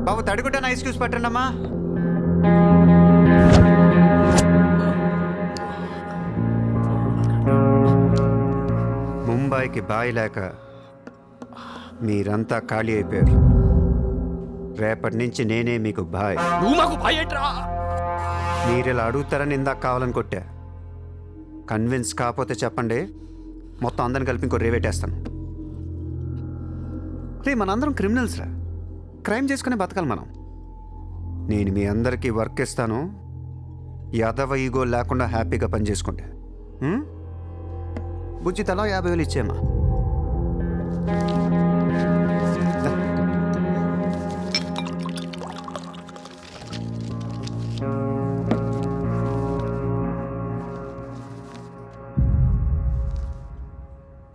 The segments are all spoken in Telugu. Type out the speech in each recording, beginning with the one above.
బాబు తడిగుడ్డ ఐస్ క్యూస్ పట్టండి అమ్మా. ముంబైకి బాయ్ లేక మీరంతా ఖాళీ అయిపోయారు. రేపటి నుంచి నేనే మీకు బాయ్. నువ్వు మాకు బాయ్ ఏంట్రా? మీరు ఇలా అడుగుతారని ఇందాక కావాలని కొట్టా. కన్విన్స్ కాకపోతే చెప్పండి, మొత్తం అందరిని కలిపి ఇంకో రేవేటేస్తాను. రే మనందరం క్రిమినల్స్ రా, క్రైమ్ చేసుకునే బతకాలి మనం. నేను మీ అందరికీ వర్క్ ఇస్తాను, యాదవ ఈగో లేకుండా హ్యాపీగా పని చేసుకుంటే. బుజ్జి తలా 50,000 ఇచ్చేమా.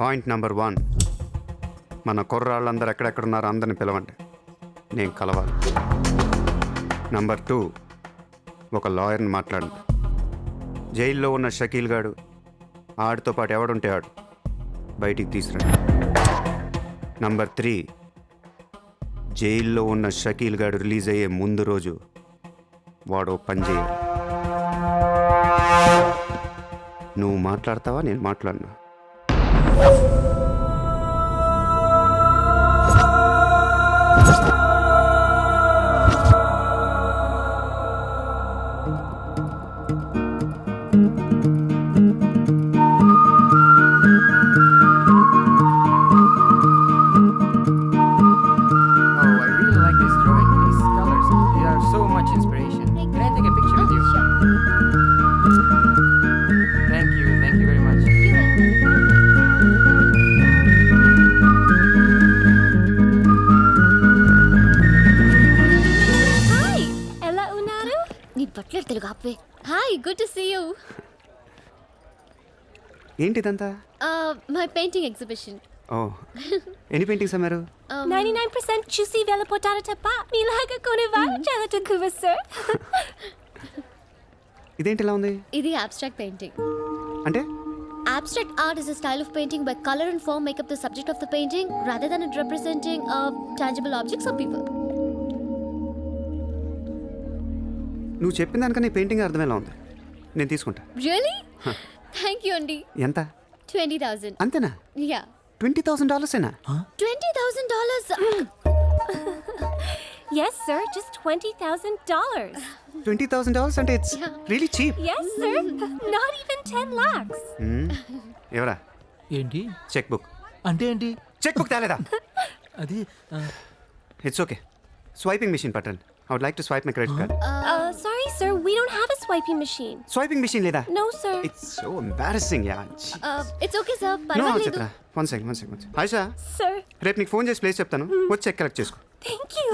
పాయింట్ నెంబర్ 1, మన కుర్రాళ్ళందరూ ఎక్కడెక్కడున్నారో అందరిని పిలవండి, నేను కలవాలి. నెంబర్ 2, ఒక లాయర్ని మాట్లాడండి. జైల్లో ఉన్న షకీల్ గాడు, ఆడితో పాటు ఎవడుంటే ఆడు బయటికి తీసుకురండి. నెంబర్ 3, జైల్లో ఉన్న షకీల్ గాడు రిలీజ్ అయ్యే ముందు రోజు వాడు పని చేయాలి. నువ్వు మాట్లాడతావా, నేను మాట్లాడినా? Hi, good to see you. ఏంటిదంతా? My painting exhibition. ఓ, ఎన్ని పెయింటింగ్స్ అమ్మారు? 99% చూసి వెళ్ళిపోతారు తప్ప మీలాగా కొనేవారు చాలా తక్కువ సార్. ఇదేంటి ఇలా ఉంది? ఇది abstract painting. అంటే? Abstract art is a style of painting where color and form make up the subject of the painting rather than it representing tangible objects or people. నువ్వు చెప్పిన దానికన్నా పెయింటింగ్ అర్థం ఎలా ఉంది? నేను తీసుకుంటా. Really? Thank you అండి. ఎంత? 20,000. అంతేనా? Yeah. $20,000 ఏనా? $20,000. Yes sir, just $20,000. $20,000 అంటే it's really cheap. Yes sir, not even 10 lakhs. ఎవరా? ఏంటి చెక్ బుక్. అంటే ఏంటి? చెక్ బుక్ తేలేదా? అది ఇట్స్ ఓకే. స్వైపింగ్ మెషిన్ పట్టండి. I would like to swipe my credit card. Sorry sir, we don't have a swiping machine. Swiping machine లేదా? No sir. It's so embarrassing, yeah. It's okay sir. No, పర్వాలేదు. చిత్ర. One second. ఆయిషా, Sir, రేపు నీకు ఫోన్ చేసి ప్లేస్ చెప్తాను, వచ్చి చెక్ కలెక్ట్ చేసుకో. thank you.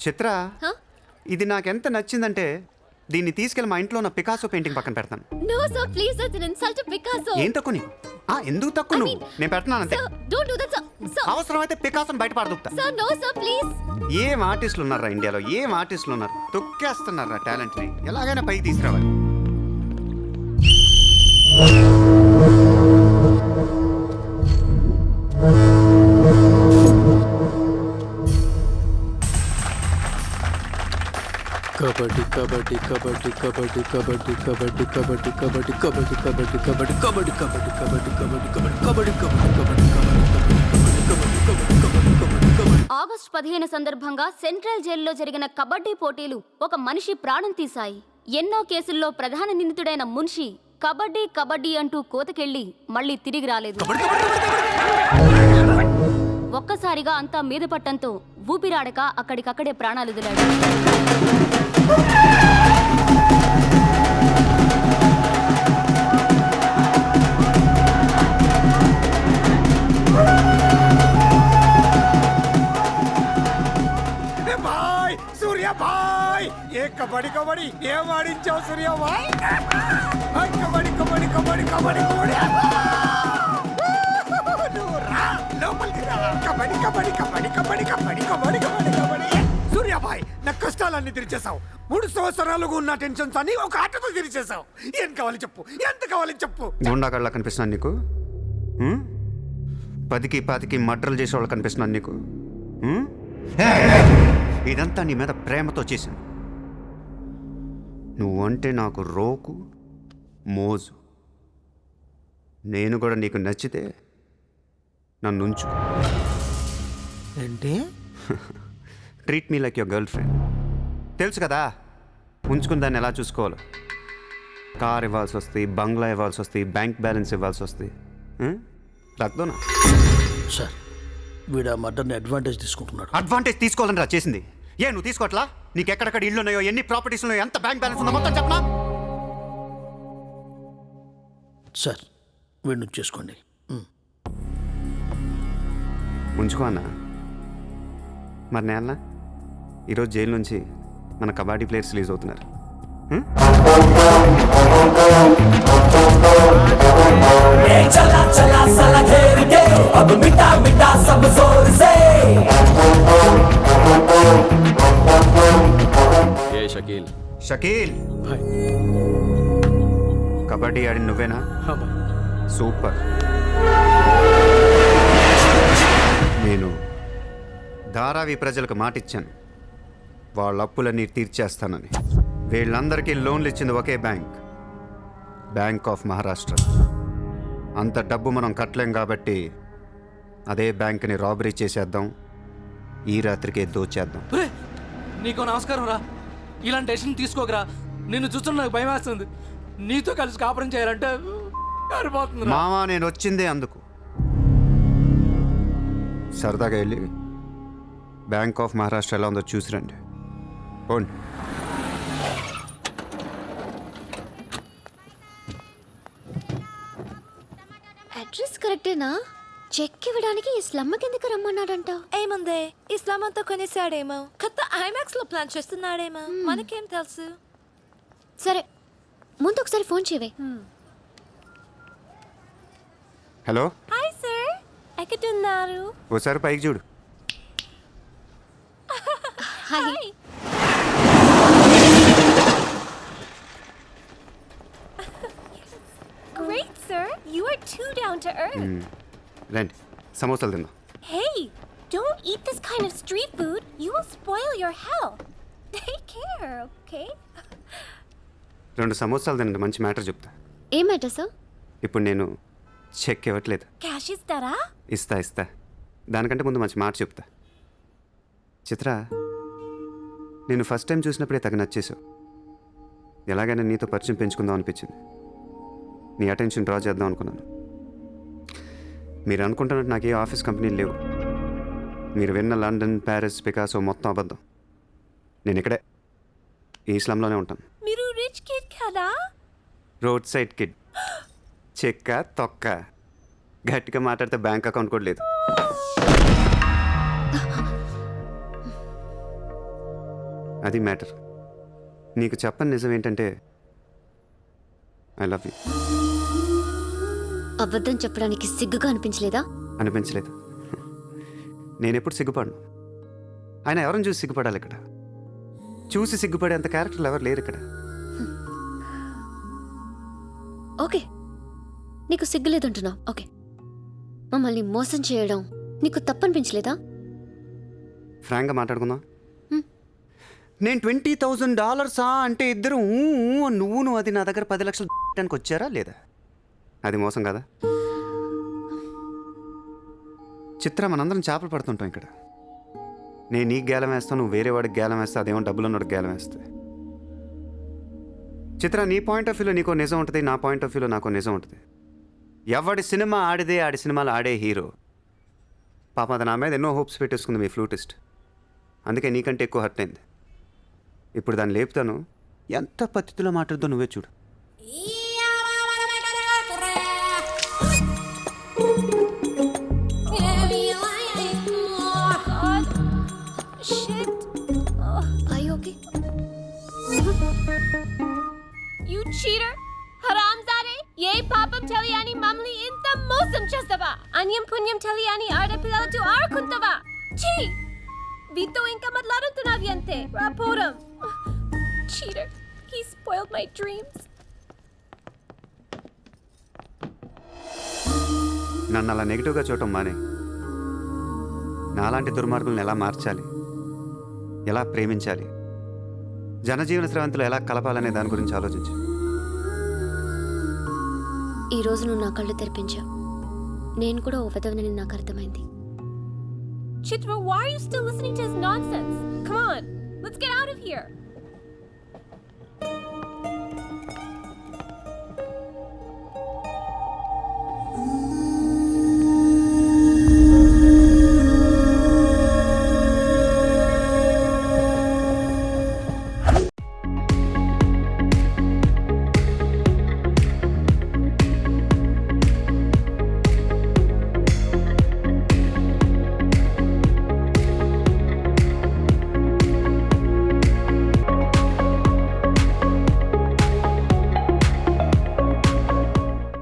Chitra, Huh? ఇది నాకెంత నచ్చిందంటే దీన్ని తీసుకెళ్ళి మా ఇంట్లో ఉన్న పికాసో పెయింటింగ్ పక్కన పెడతాను. No sir, please, that's an insult to Picasso. ఏం తక్కువ నీకు? ఎందుకు తక్కువ నువ్వు? నేను పెడుతున్నాను అంతే. Sir, don't do that sir. Sir, అవసరమైతే పికాసోని బయట పారదొక్కుతా. sir, no sir, please. ఏం ఆర్టిస్టులు ఉన్నారా ఇండియాలో? ఏం ఆర్టిస్టులు ఉన్నారు? తొక్కేస్తున్నారా టాలెంట్ని? ఎలాగైనా పైకి తీసుకురావాలి. కబడ్డీ కబడ్డీ కబడ్డీ కబడ్డీ కబడ్డీ కబడ్డీ కబడ్డీ కబడ్డీ కబడ్డీ కబడ్డీ కబడ్డీ కబడ్డీ కబడ్డీ కబడ్డీ కబడ్డీ కబడ్డీ ఆగస్టు 15 సందర్భంగా సెంట్రల్ జైల్లో జరిగిన కబడ్డీ పోటీలు ఒక మనిషి ప్రాణం తీశాయి. ఎన్నో కేసుల్లో ప్రధాన నిందితుడైన మున్షి కబడ్డీ కబడ్డీ అంటూ కోతకెళ్లి మళ్లీ తిరిగి రాలేదు. ఒక్కసారిగా అంతా మీద పట్టంతో ఊపిరాడక అక్కడికక్కడే ప్రాణాలు వదిలాడు. ఏ కబడ్డీ కబడ్డీ ఏం ఆడించావు సూర్య బాయ్? కబడ్డీ కబడ్డీ కబడ్డీ కబడ్డీ కబడ్డీ కబడ్డీ కబడ్డీ కబడ్డీ కబడ్డీ కబడ్డీ కబడ్డీ కబడ్డీ. సూర్యాబాయ్, నా కష్టాలన్నీ తీర్చేసావు. 3 సంవత్సరాలుగా ఉన్న టెన్షన్స్ అన్ని ఒక ఆటతో తీర్చేసావు. ఏం కావాలి చెప్పు, ఎంత కావాలి చెప్పు. గుండాగళ్ళ కనిపిస్తున్నాను నీకు? 10కి 20కి మర్డర్లు చేసేవాళ్ళు కనిపిస్తున్నాను నీకు? ఇదంతా నీ మీద ప్రేమతో చేశాను. నువ్వంటే నాకు రోకు మోజు. నేను కూడా నీకు నచ్చితే నన్ను ఉంచుకో. ఏంటి? Treat me like your girl friend. తెలుసు కదా ఉంచుకుని దాన్ని ఎలా చూసుకోవాలో. కార్ ఇవ్వాల్సి వస్తుంది, బంగ్లా ఇవ్వాల్సి వస్తుంది, బ్యాంక్ బ్యాలెన్స్ ఇవ్వాల్సి వస్తుంది. రక్తోనా సార్ వీడు ఆ మర్డర్ని అడ్వాంటేజ్ తీసుకుంటున్నాడు. అడ్వాంటేజ్ తీసుకోవాలని రా చేసింది. నువ్వు తీసుకోవట్లా? నీకు ఎక్కడెక్కడ ఇల్లు ఉన్నాయో, ఎన్ని ప్రాపర్టీస్ ఉన్నాయో, ఎంత బ్యాంక్ బ్యాలెన్స్ ఉందో మొత్తం చెప్పనా? సార్ వీడిని చేసుకోండి. ఉంచుకో అన్న. మరి నేనా ఈరోజు జైలు నుంచి మన కబడ్డీ ప్లేయర్స్ రిలీజ్ అవుతున్నారు. షకీల్ షకీల్, బాయ్. కబడ్డీ ఆడి నువ్వేనా? బాయ్. సూపర్. నేను ధారావి ప్రజలకు మాటిచ్చాను, వాళ్ళ అప్పులన్నీ తీర్చేస్తానని. వీళ్ళందరికీ లోన్లు ఇచ్చింది ఒకే బ్యాంక్, బ్యాంక్ ఆఫ్ మహారాష్ట్ర. అంత డబ్బు మనం కట్టలేం కాబట్టి అదే బ్యాంక్ని రాబరీ చేసేద్దాం, ఈ రాత్రికే దోచేద్దాం. నీకు నమస్కారం రా. ఇలాంటి డెసిషన్ తీసుకోకరా. నిన్ను చూస్తున్న నాకు భయం వేస్తుంది. నీతో కలిసి కాపురం చేయాలంటే సరిపోతుంది. మామా నేను వచ్చిందే అందుకు. సరదాగా వెళ్ళి బ్యాంక్ ఆఫ్ మహారాష్ట్ర ఎలా ఉందో చూసిరండి. పోండి. అడ్రస్ కరెక్టేనా? చెక్ ఇవ్వడానికి ఈ స్లమ్ కిందకి రమ్మన్నాడంట. ఏముంది, ఇస్లాం అంతా కొనేసాడేమో, కొత్త ఐమాక్స్ లో ప్లాన్ చేస్తున్నాడేమో, మనకేం తెలుసు. సరే ముందు ఒకసారి ఫోన్ చేయవే. హలో, హాయ్ సార్, ఎక్కడున్నారు? ఓసారి పైకి చూడు. Hi. Great sir, you are too down to earth. రండి, సమోసాలు తిందాం. Hey, don't eat this kind of street food. You will spoil your health. Take care, okay? 2 సమోసాలు తినండి, మంచి మ్యాటర్ చెప్తా. ఏం మ్యాటర్ సార్? ఇప్పుడు నేను చెక్ ఇవ్వట్లేదు. Cash ఇస్తారా? ఇస్తా. దానికంటే ముందు మంచి మాట చెప్తా. చిత్ర, నేను ఫస్ట్ టైం చూసినప్పుడే తగ్గ నచ్చేసావు. ఎలాగైనా నీతో పరిచయం పెంచుకుందాం అనిపించింది. నీ అటెన్షన్ డ్రా చేద్దాం అనుకున్నాను. మీరు అనుకుంటున్నట్టు నాకే ఆఫీస్ కంపెనీలు లేవు. మీరు విన్న లండన్, ప్యారిస్, పికాసో మొత్తం అబద్ధం. నేను ఇక్కడే ఈ స్లమ్లోనే ఉంటాను. మీరు రిచ్ కిడ్ కదా? Road side kid. చెక్క తొక్క. గట్టిగా మాట్లాడితే బ్యాంక్ అకౌంట్ కూడా లేదు. అది మ్యాటర్. నీకు చెప్పని నిజం ఏంటంటే ఐ లవ్ యూ. అబద్ధం చెప్పడానికి సిగ్గుగా అనిపించలేదా? అనిపించలేదు. నేను ఎప్పుడు సిగ్గుపడను. ఆయన ఎవరిని చూసి సిగ్గుపడాలి? ఇక్కడ చూసి సిగ్గుపడే అంత క్యారెక్టర్లు ఎవరు లేరు ఇక్కడ. ఓకే, నీకు సిగ్గులేదంటున్నావు. ఓకే, మమ్మల్ని మోసం చేయడం నీకు తప్పనిపించలేదా? ఫ్రాంక్గా మాట్లాడుకుందాం. నేను $20,000 అంటే ఇద్దరు నువ్వు అది నా దగ్గర 10 లక్షలు పెట్టడానికి వచ్చారా లేదా? అది మోసం కదా? చిత్ర, మనందరం చేపలు పడుతుంటాం ఇక్కడ. నేను నీకు గేలం వేస్తాను, నువ్వు వేరే వాడికి గేలం వేస్తా, అదేమో డబ్బులు ఉన్నవాడికి గేలం వేస్తుంది. చిత్ర, నీ పాయింట్ ఆఫ్ వ్యూలో నీకో నిజం ఉంటుంది, నా పాయింట్ ఆఫ్ వ్యూలో నాకో నిజం ఉంటుంది. ఎవడి సినిమా ఆడిదే ఆడి సినిమాలు ఆడే హీరో. పాప అది నా మీద ఎన్నో హోప్స్ పెట్టేసుకుంది మీ ఫ్లూటిస్ట్. అందుకే నీకంటే ఎక్కువ హర్ట్ అయింది. ఇప్పుడు దాన్ని లేపుతాను. ఎంత పద్ధతిలో మాట్లాడుతో నువ్వే చూడు. Shit. Are you okay? You cheater! హరాంజాదే! ఏ పాపం తెలియని మమ్మల్ని ఇంత మోసం చేస్తావా? అన్యం పుణ్యం తెలియని ఆడపిల్లలతో ఆడుకుంటావా? ఛీ! వీతో ఇంకా మాట్లాడుతున్నావి అంతే. రాపోరం. Cheater. He spoiled my dreams. నన్ను అలా నెగిటివ్గా చూడటం మానే. నాలాంటి దుర్మార్గులను ఎలా మార్చాలి, ఎలా ప్రేమించాలి, జనజీవన స్రవంతిలో ఎలా కలపాలనే దాని గురించి ఆలోచించు. ఈ రోజు నువ్వు నా కళ్ళు తెరిపించావు. నేను కూడా ఓ విధవనని నాకు అర్థమైంది. Chitra, why are you still listening to his nonsense? Come on, let's get out of here.